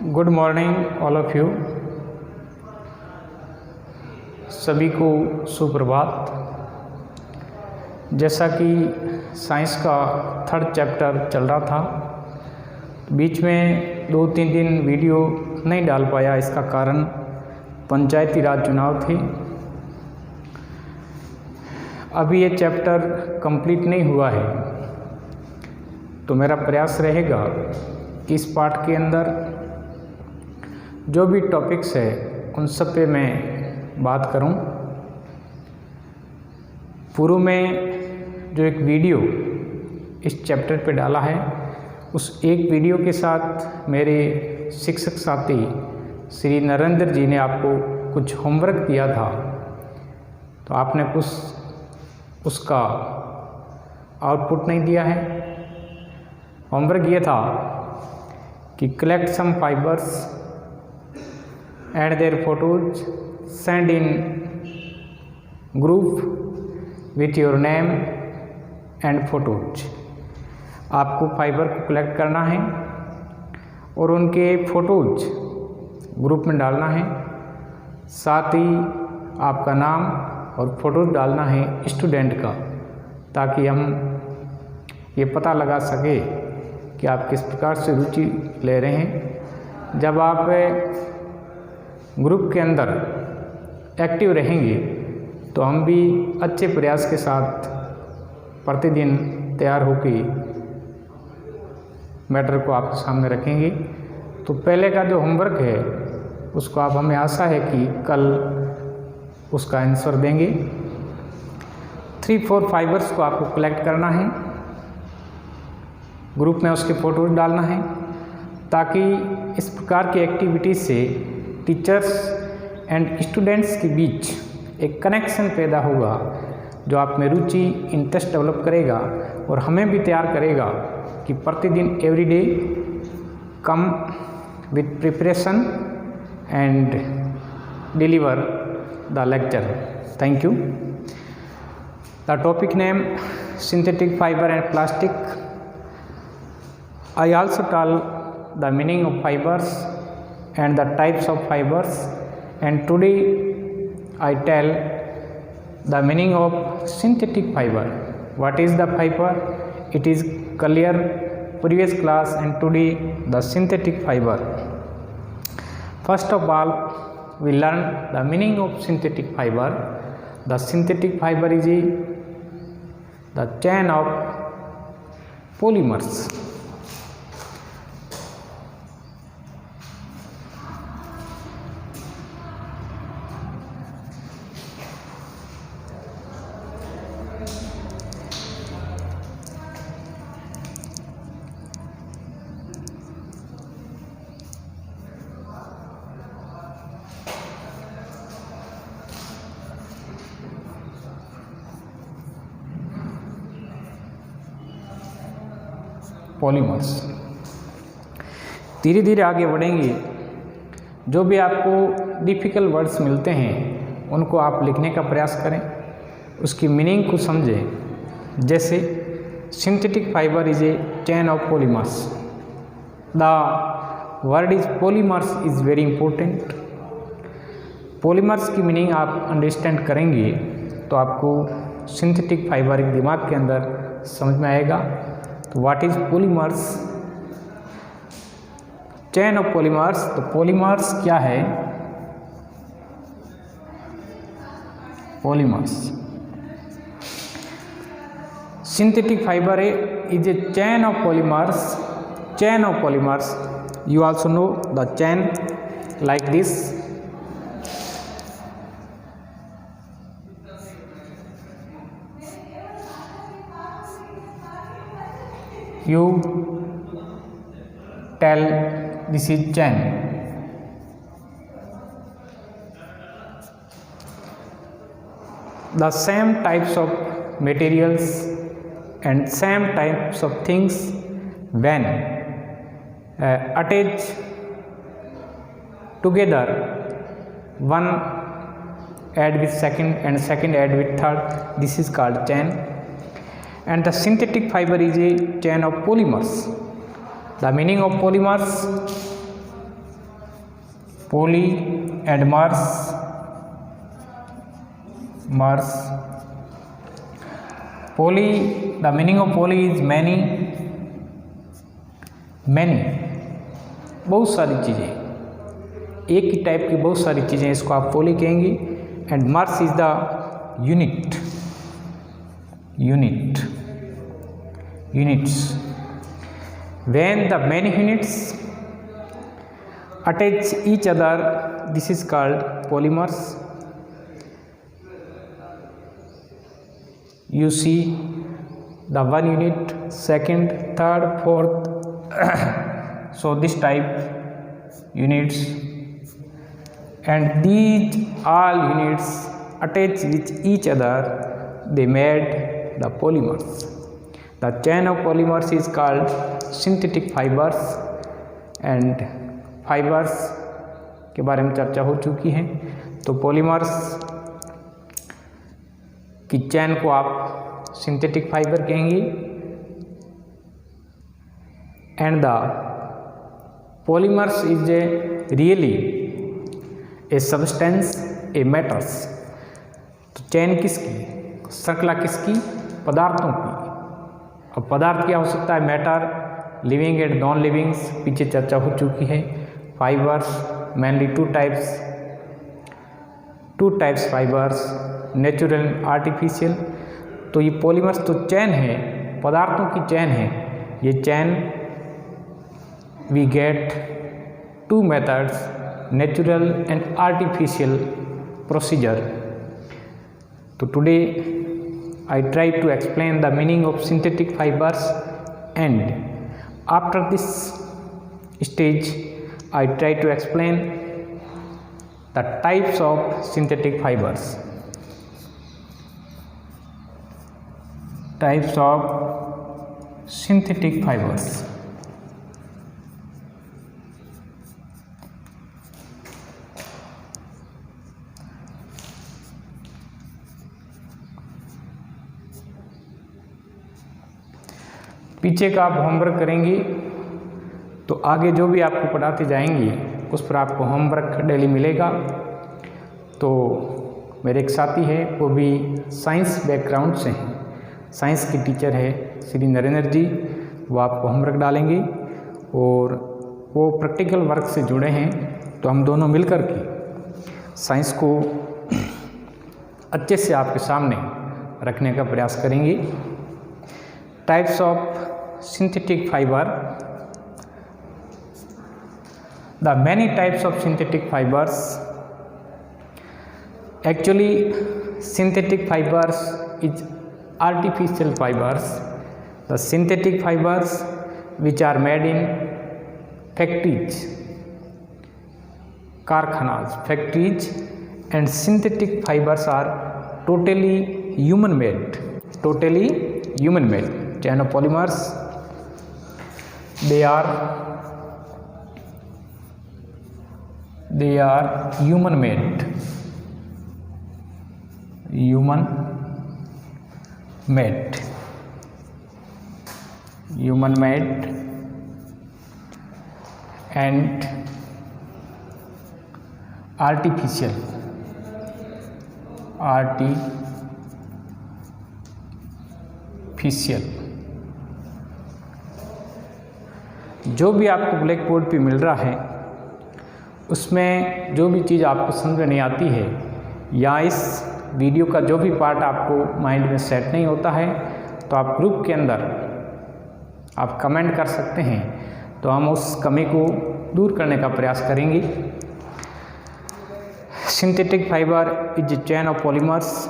Good morning all of you. सभी को सुप्रभात। जैसा कि साइंस का थर्ड चैप्टर चल रहा था, बीच में 2-3 दिन वीडियो नहीं डाल पाया। इसका कारण पंचायती राज चुनाव थे। अभी ये चैप्टर कंप्लीट नहीं हुआ है, तो मेरा प्रयास रहेगा कि इस पाठ के अंदर जो भी टॉपिक्स है उन सब पे मैं बात करूं। पूर्व में जो एक वीडियो इस चैप्टर पे डाला है, उस एक वीडियो के साथ मेरे शिक्षक साथी श्री नरेंद्र जी ने आपको कुछ होमवर्क दिया था, तो आपने कुछ उसका आउटपुट नहीं दिया है। होमवर्क ये था कि collect some fibres and their photos, send in group with your name and photos. आपको फाइबर को कलेक्ट करना है और उनके फोटोज ग्रुप में डालना है। साथ ही आपका नाम और फोटोज डालना है स्टूडेंट का, ताकि हम ये पता लगा सके कि आप किस प्रकार से रुचि ले रहे हैं। जब आप ग्रुप के अंदर एक्टिव रहेंगे तो हम भी अच्छे प्रयास के साथ प्रतिदिन तैयार होकर मैटर को आपके सामने रखेंगे। तो पहले का जो होमवर्क है उसको आप, हमें आशा है कि कल उसका आंसर देंगे। 3-4 फाइबर्स को आपको कलेक्ट करना है, ग्रुप में उसके फोटोज डालना है, ताकि इस प्रकार की एक्टिविटीज से टीचर्स एंड स्टूडेंट्स के बीच एक कनेक्शन पैदा होगा, जो आप में रुचि, इंटरेस्ट डेवलप करेगा और हमें भी तैयार करेगा कि प्रतिदिन everyday come with preparation and deliver the lecture. Thank you. The topic name synthetic fiber and plastic. I also tell the meaning of fibers and the types of fibers, and today I tell the meaning of synthetic fiber. What is the fiber? It is clear previous class, and today the synthetic fiber. First of all, we learn the meaning of synthetic fiber. The synthetic fiber is the chain of polymers. Polymers. धीरे धीरे आगे बढ़ेंगे। जो भी आपको difficult words मिलते हैं उनको आप लिखने का प्रयास करें, उसकी मीनिंग को समझें। जैसे synthetic fibre is a chain of polymers. The word is polymers is very important. Polymers की मीनिंग आप अंडरस्टैंड करेंगे तो आपको सिंथेटिक फाइबर एक दिमाग के अंदर समझ में आएगा। What is polymers? Chain of polymers। तो polymers क्या है? Polymers synthetic fiber is a chain of polymers. Chain of polymers, you also know the chain like this. You tell this is chain. The same types of materials and same types of things when attached together, one add with second and second add with third, this is called chain. And the synthetic fiber is a chain of polymers. The meaning of polymers, poly and mers. Poly, the meaning of poly is many, बहुत सारी चीज़ें, एक ही type की बहुत सारी चीज़ें, इसको आप पोली कहेंगे। And MERS is the units. When the many units attach each other, this is called polymers. You see the one unit, second, third, fourth. So this type units, and these all units attach with each other, they made the polymers. The chain of polymers is called synthetic fibers, and fibers के बारे में चर्चा हो चुकी है। तो polymers की चैन को आप सिंथेटिक फाइबर कहेंगे। And the polymers is really a substance, a matters। तो चैन किसकी, श्रृंखला किसकी, पदार्थों की। अब पदार्थ क्या हो सकता है, matter, living and non livings, पीछे चर्चा हो चुकी है। Fibres mainly two types fibres, natural and artificial. तो ये पॉलीमर्स तो चैन है, पदार्थों की चैन है। ये चैन we get two methods, natural and artificial procedure. So today I try to explain the meaning of synthetic fibers, and after this stage I try to explain the types of synthetic fibers. Types of synthetic fibers. पीछे का आप homework करेंगे तो आगे जो भी आपको पढ़ाते जाएंगे उस पर आपको होमवर्क डेली मिलेगा। तो मेरे एक साथी है, वो भी साइंस बैकग्राउंड से हैं, साइंस की टीचर है श्री नरेंद्र जी, वो आपको होमवर्क डालेंगे और वो प्रैक्टिकल वर्क से जुड़े हैं। तो हम दोनों मिलकर के साइंस को अच्छे से आपके सामने रखने का प्रयास करेंगे। Types of synthetic fiber. The many types of synthetic fibers. Actually synthetic fibers is artificial fibers. The synthetic fibers which are made in factories, कारखानाज, factories, and synthetic fibers are totally human made. Chain of polymers, they are human made and artificial। जो भी आपको black board पे मिल रहा है उसमें जो भी चीज़ आपको समझ में नहीं आती है या इस वीडियो का जो भी पार्ट आपको माइंड में सेट नहीं होता है तो आप ग्रुप के अंदर आप कमेंट कर सकते हैं, तो हम उस कमी को दूर करने का प्रयास करेंगे। Synthetic fibre is a chain of polymers,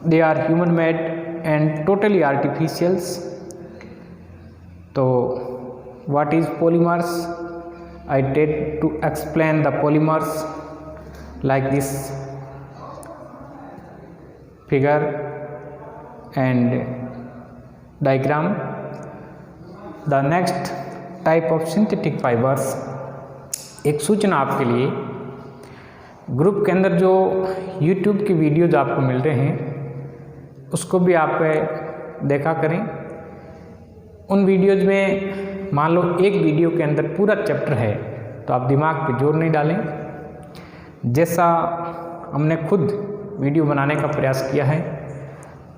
they are human made and totally artificials. तो what is polymers? I try to explain the polymers like this figure and diagram. The next type of synthetic fibers, एक सूचना आपके लिए, group के अंदर जो YouTube की videos आपको मिल रहे हैं उसको भी आप देखा करें। उन वीडियोज में मान लो एक वीडियो के अंदर पूरा चैप्टर है तो आप दिमाग पे जोर नहीं डालें, जैसा हमने खुद वीडियो बनाने का प्रयास किया है,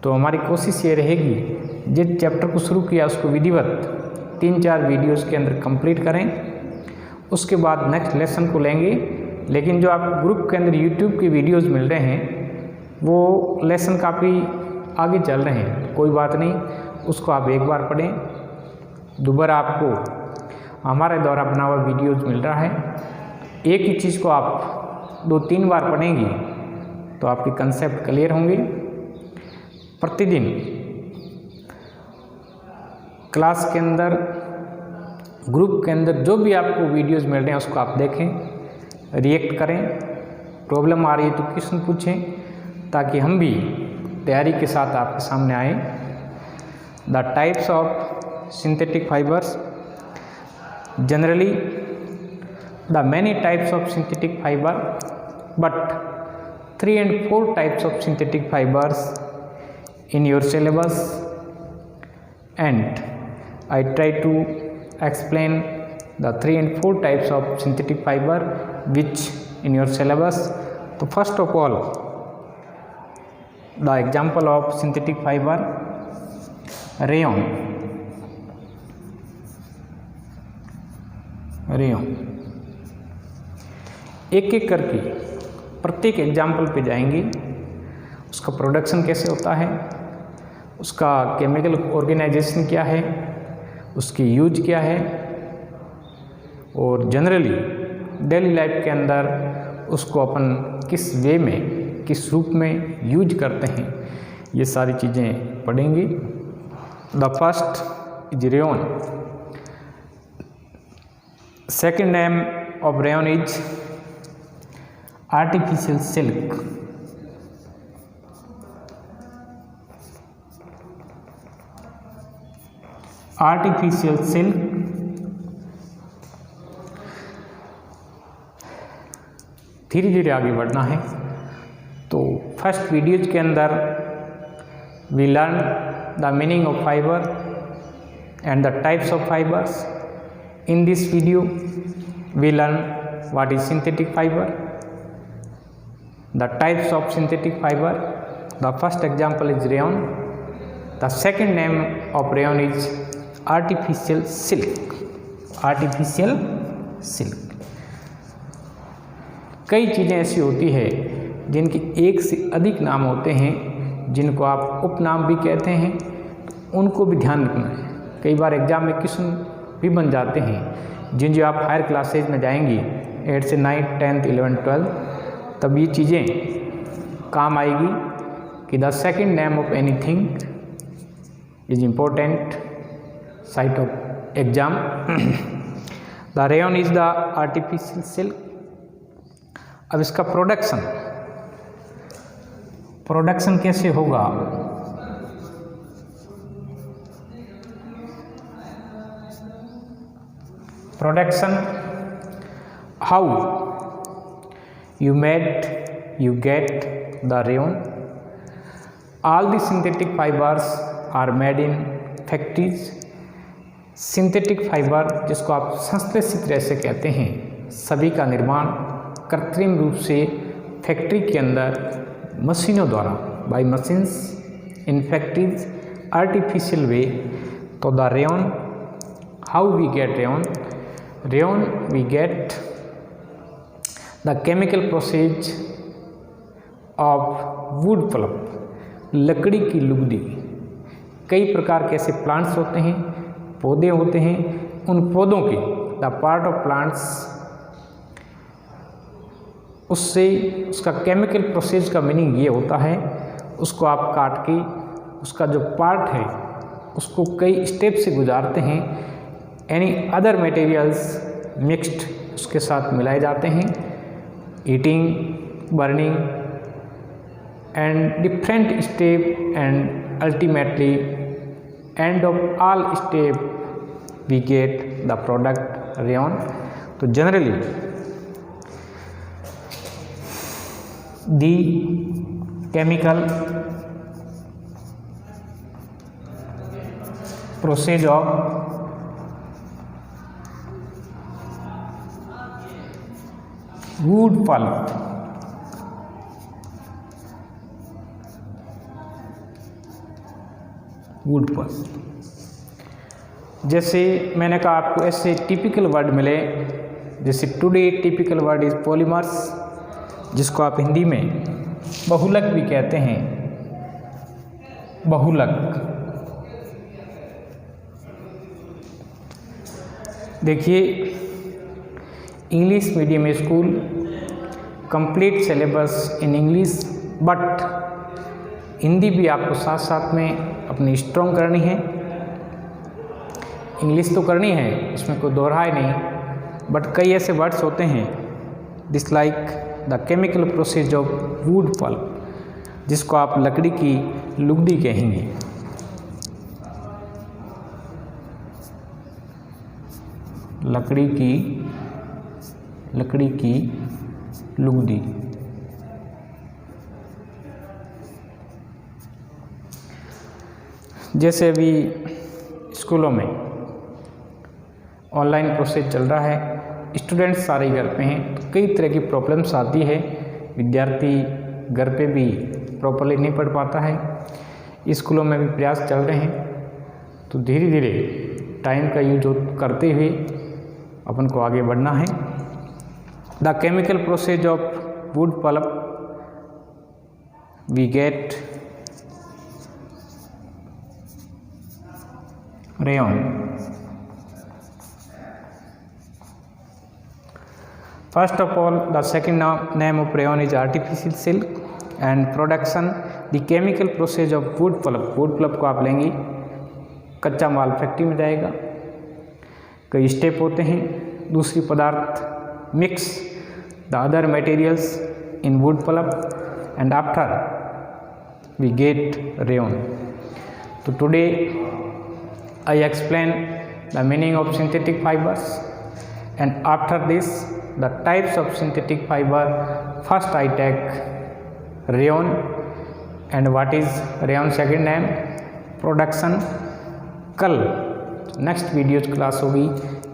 तो हमारी कोशिश ये रहेगी जिस चैप्टर को शुरू किया उसको विधिवत 3-4 वीडियोज़ के अंदर कंप्लीट करें। उसके बाद नेक्स्ट लेसन को लेंगे। लेकिन जो आप ग्रुप के अंदर यूट्यूब के वीडियोज़ मिल रहे हैं वो लेसन काफ़ी आगे चल रहे हैं, कोई बात नहीं, उसको आप एक बार पढ़ें, दोबारा आपको हमारे द्वारा बना हुआ वीडियोज़ मिल रहा है। एक ही चीज़ को आप 2-3 बार पढ़ेंगे तो आपके कंसेप्ट क्लियर होंगे। प्रतिदिन क्लास के अंदर, ग्रुप के अंदर जो भी आपको वीडियोज़ मिल रहे हैं उसको आप देखें, रिएक्ट करें, प्रॉब्लम आ रही है तो क्वेश्चन पूछें, ताकि हम भी तैयारी के साथ आपके सामने आए। The types of synthetic fibres, generally the many types of synthetic fibre, but 3 and 4 types of synthetic fibers in your syllabus, and I try to explain the 3 and 4 types of synthetic fiber which in your syllabus. So first of all, the example of synthetic fiber, rayon. एक एक करके प्रत्येक example पे जाएंगे। उसका production कैसे होता है, उसका केमिकल ऑर्गेनाइजेशन क्या है, उसकी यूज क्या है, और जनरली डेली लाइफ के अंदर उसको अपन किस वे में, किस रूप में यूज करते हैं, ये सारी चीज़ें पढ़ेंगे। The first is rayon. Second name of rayon is artificial silk. Artificial silk धीरे धीरे आगे बढ़ना है। तो फर्स्ट वीडियोज के अंदर we learn the meaning of fibre and the types of fibres. In this video we learn what is synthetic fibre, the types of synthetic fiber. The first example is rayon. The second name of rayon is artificial silk. Artificial silk. कई चीज़ें ऐसी होती है जिनके एक से अधिक नाम होते हैं, जिनको आप उपनाम भी कहते हैं, उनको भी ध्यान रखना है। कई बार एग्जाम में क्वेश्चन भी बन जाते हैं, जो आप हायर क्लासेज में जाएंगी 8 से 9, 10th, 11th, 12th, तब ये चीज़ें काम आएगी कि the second name of anything is important site of exam. The rayon is the artificial silk. अब इसका प्रोडक्शन कैसे होगा? Production, how you get the rayon. All the synthetic fibers are made in factories. Synthetic fibre, जिसको आप संश्लेषित रेशे कहते हैं, सभी का निर्माण कृत्रिम रूप से फैक्ट्री के अंदर मशीनों द्वारा, by machines in factories, artificial way. तो the rayon, how we get rayon? Rayon we get the chemical process of wood pulp, लकड़ी की लुगदी। कई प्रकार के ऐसे प्लांट्स होते हैं, पौधे होते हैं, उन पौधों के द पार्ट ऑफ प्लांट्स, उससे उसका केमिकल प्रोसेस का मीनिंग ये होता है, उसको आप काट के उसका जो पार्ट है उसको कई स्टेप से गुजारते हैं, एनी अदर मटेरियल्स मिक्स्ड उसके साथ मिलाए जाते हैं, eating, burning and different step, and ultimately end of all step we get the product rayon. तो generally the chemical process of wood pulp wood pulp. जैसे मैंने कहा आपको ऐसे टिपिकल वर्ड मिले, जैसे today typical word is polymers, जिसको आप हिंदी में बहुलक भी कहते हैं, बहुलक। देखिए English medium school, complete syllabus in English, but Hindi भी आपको साथ साथ में अपनी स्ट्रॉन्ग करनी है। इंग्लिश तो करनी है, इसमें कोई दोहराए नहीं, बट कई ऐसे वर्ड्स होते हैं this like the chemical process of wood pulp, जिसको आप लकड़ी की लुगदी कहेंगे। लकड़ी की लुगदी। जैसे अभी स्कूलों में ऑनलाइन प्रोसेस चल रहा है, स्टूडेंट्स सारे घर पे हैं, तो कई तरह की प्रॉब्लम्स आती है, विद्यार्थी घर पे भी प्रॉपरली नहीं पढ़ पाता है। स्कूलों में भी प्रयास चल रहे हैं, तो धीरे धीरे टाइम का यूज करते हुए अपन को आगे बढ़ना है। The chemical process of wood pulp we get rayon. First of all, the second name of rayon is artificial silk, and production the chemical process of wood pulp. wood pulp को आप लेंगे, कच्चा माल फैक्ट्री में जाएगा, कई step होते हैं, दूसरी पदार्थ mix the other materials in wood pulp and after we get rayon. तो today I explain the meaning of synthetic fibers, and after this the types of synthetic fiber. First I take rayon, and what is rayon second name, production। कल next video class होगी,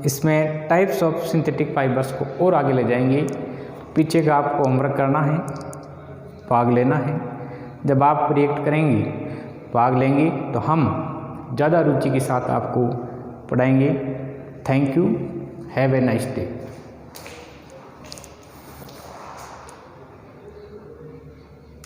इसमें types of synthetic fibres को और आगे ले जाएंगे। पीछे का आपको होमवर्क करना है, भाग लेना है। जब आप रिएक्ट करेंगे, भाग लेंगे, तो हम ज़्यादा रुचि के साथ आपको पढ़ाएंगे। Thank you, have a nice day.